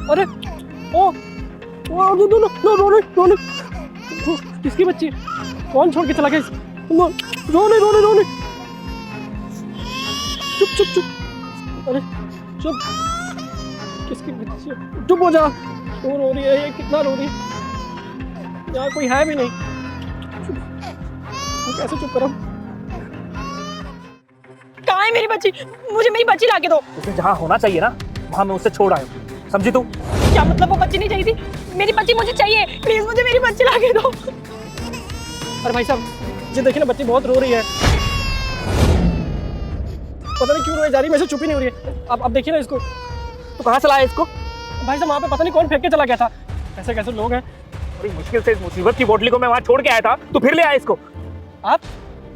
अरे ओ रोने किसकी बच्ची है? कौन छोड़ के चला गया? रोने चुप चुप चुप। अरे चुप, किसकी बच्ची है? चुप हो जा। क्यों रो रही है ये? कितना रो रही है? यहाँ कोई है भी नहीं। कैसे चुप करूं? कहाँ है मेरी बच्ची? मुझे मेरी बच्ची लाके दो। उसे जहाँ होना चाहिए ना वहाँ मैं उससे छोड़ आया हूँ, समझी तू? क्या मतलब वो बच्ची नहीं चाहिए थी? मेरी बच्ची मुझे चाहिए, प्लीज मुझे मेरी बच्ची लाके दो। अरे भाई साहब, ये देखिए ना, बच्ची बहुत रो रही है। पता नहीं क्यों रोए जा रही है, मेरे से चुप ही नहीं हो रही है। आप देखिए ना इसको। तो कहाँ चला है इसको? भाई साहब वहाँ पे पता नहीं कौन फेंक के चला गया था। कैसे कैसे लोग हैं। बड़ी मुश्किल से इस मुसीबत की बोतली को मैं वहाँ छोड़ के आया था, तो फिर ले आया इसको। आप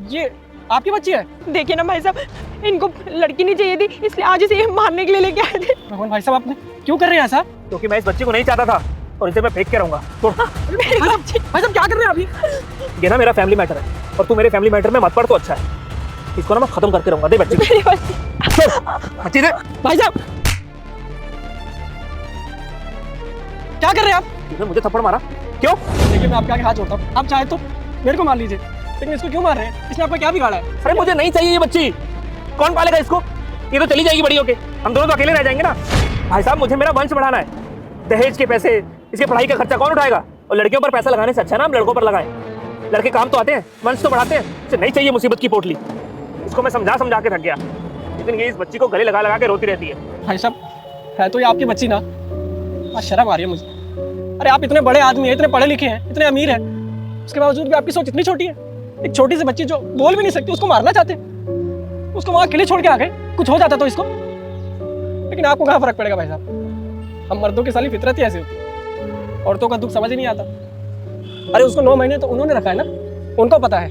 ये आपकी बच्ची है? देखिए ना भाई साहब, इनको लड़की नहीं चाहिए थी, इसलिए आज इसे मारने के लिए लेके आए थे। भगवान, भाई साहब आपने क्यों कर रहे हैं ऐसा? क्योंकि मैं इस बच्ची को नहीं चाहता था और इसे मैं फेंक के रहूंगा। तो मेरी बच्ची। भाई साहब क्या कर रहे हैं अभी? ये ना मेरा फैमिली मैटर है और तू मेरे फैमिली मैटर में मत पड़ तो अच्छा है। इसको ना मैं खत्म करके रहूंगा। दे बच्ची। मेरी बच्ची। बच्ची दे। भाई साहब क्या कर रहे हैं आप? तूने मुझे थप्पड़ मारा क्यों? देखिए मैं आपके आगे हाथ जोड़ता हूँ, आप चाहे तो मेरे को मार लीजिए, लेकिन इसको क्यों मार रहे हैं? इसने आपका क्या बिगाड़ा है? अरे मुझे नहीं चाहिए ये बच्ची। कौन पालेगा इसको? ये तो चली जाएगी बड़ी होके, हम दोनों तो अकेले रह जाएंगे ना। भाई साहब मुझे मेरा वंश बढ़ाना है। दहेज के पैसे, इसके पढ़ाई का खर्चा कौन उठाएगा? और लड़कियों पर पैसा लगाने से अच्छा ना हम लड़कों पर लगाएं। लड़के काम तो आते हैं, वंश तो बढ़ाते हैं। इसे नहीं चाहिए मुसीबत की पोटली। इसको मैं समझा के थक गया, लेकिन ये इस बच्ची को गले लगा के रोती रहती है। भाई साहब है तो ये आपकी बच्ची ना, आज शर्म आ रही है मुझे। अरे आप इतने बड़े आदमी हैं, इतने पढ़े लिखे हैं, इतने अमीर हैं, उसके बावजूद भी आपकी सोच इतनी छोटी है। एक छोटी सी बच्ची जो बोल भी नहीं सकती, उसको मारना चाहते, उसको वहाँ अकेले छोड़ के आ गए। कुछ हो जाता तो इसको, लेकिन आपको कहाँ फर्क पड़ेगा भाई साहब? हम मर्दों की साली फितरत ही ऐसी होती है, औरतों का दुख समझ ही नहीं आता। अरे उसको 9 महीने तो उन्होंने रखा है ना, उनको पता है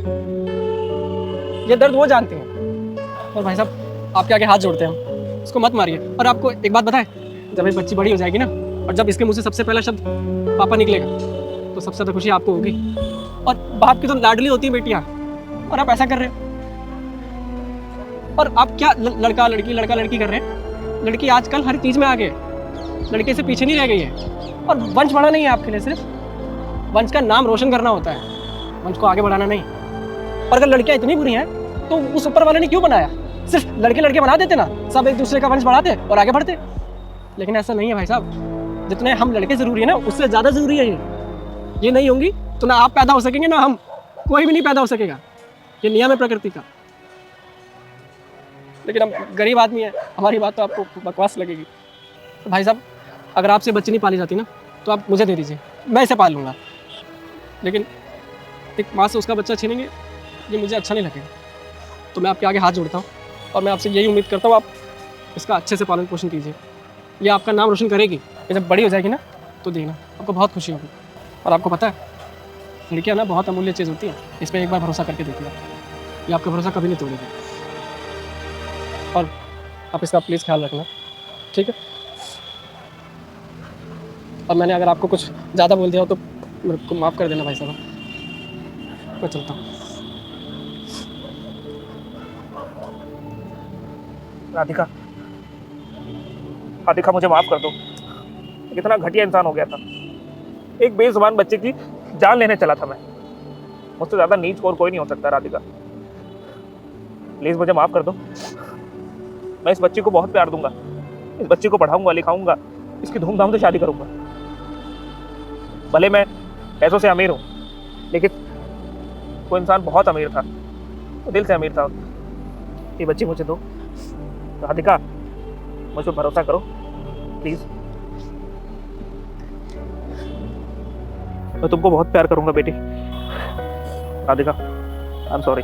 ये दर्द, वो जानते हैं। और भाई साहब आपके आगे हाथ जोड़ते हैं हम, इसको मत मारिए। और आपको एक बात बताएं, जब ये बच्ची बड़ी हो जाएगी ना, और जब इसके मुंह से सबसे पहला शब्द पापा निकलेगा, तो सबसे ज़्यादा खुशी आपको होगी। और बाप की तो लाडली होती है बेटियां, और आप ऐसा कर रहे हो। और आप क्या लड़का लड़की कर रहे हैं? लड़की आजकल हर चीज़ में आगे है, लड़के से पीछे नहीं रह गई है। और वंश बढ़ाना नहीं है आपके लिए, सिर्फ वंश का नाम रोशन करना होता है, वंश को आगे बढ़ाना नहीं। और अगर लड़कियां इतनी बुरी हैं तो उस ऊपर वाले ने क्यों बनाया? सिर्फ लड़के बना देते ना, सब एक दूसरे का वंश बढ़ाते और आगे बढ़ते। लेकिन ऐसा नहीं है भाई साहब, जितने हम लड़के जरूरी है ना, उससे ज़्यादा जरूरी है ये नहीं होंगी तो ना आप पैदा हो सकेंगे, ना हम, कोई भी नहीं पैदा हो सकेगा। ये नियम है प्रकृति का। लेकिन हम गरीब आदमी हैं, हमारी बात तो आपको बकवास लगेगी। तो भाई साहब अगर आपसे बच्ची नहीं पाली जाती ना, तो आप मुझे दे दीजिए, मैं इसे पाल लूँगा। लेकिन एक माँ से उसका बच्चा छीनेंगे, ये मुझे अच्छा नहीं लगेगा। तो मैं आपके आगे हाथ जोड़ता हूँ और मैं आपसे यही उम्मीद करता हूँ, आप इसका अच्छे से पालन पोषण कीजिए। ये आपका नाम रोशन करेगी। ये जब बड़ी हो जाएगी ना, तो देखना आपको बहुत खुशी होगी। और आपको पता है, लड़कियाँ ना बहुत अमूल्य चीज़ होती है, इस पर एक बार भरोसा करके देखिए, ये आपका भरोसा कभी नहीं तोड़ेगी। और आप इसका प्लीज़ ख्याल रखना, ठीक है? और मैंने अगर आपको कुछ ज़्यादा बोल दिया हो तो मेरे को माफ़ कर देना भाई साहब, मैं चलता हूँ। राधिका, राधिका मुझे माफ कर दो। कितना घटिया इंसान हो गया था। एक बेजुबान बच्चे की जान लेने चला था मैं। मुझसे ज्यादा नीच और कोई नहीं हो सकता राधिका। प्लीज मुझे माफ कर दो। मैं इस बच्ची को बहुत प्यार दूंगा, इस बच्ची को पढ़ाऊंगा, लिखाऊंगा, इसकी धूमधाम से शादी करूंगा। भले मैं पैसों से अमीर हूं, लेकिन वो इंसान बहुत अमीर था, वो दिल से अमीर था। ये बच्ची मुझे दो राधिका, मुझ पर भरोसा करो प्लीज। मैं तुमको बहुत प्यार करूंगा बेटी। Radhika, I am sorry.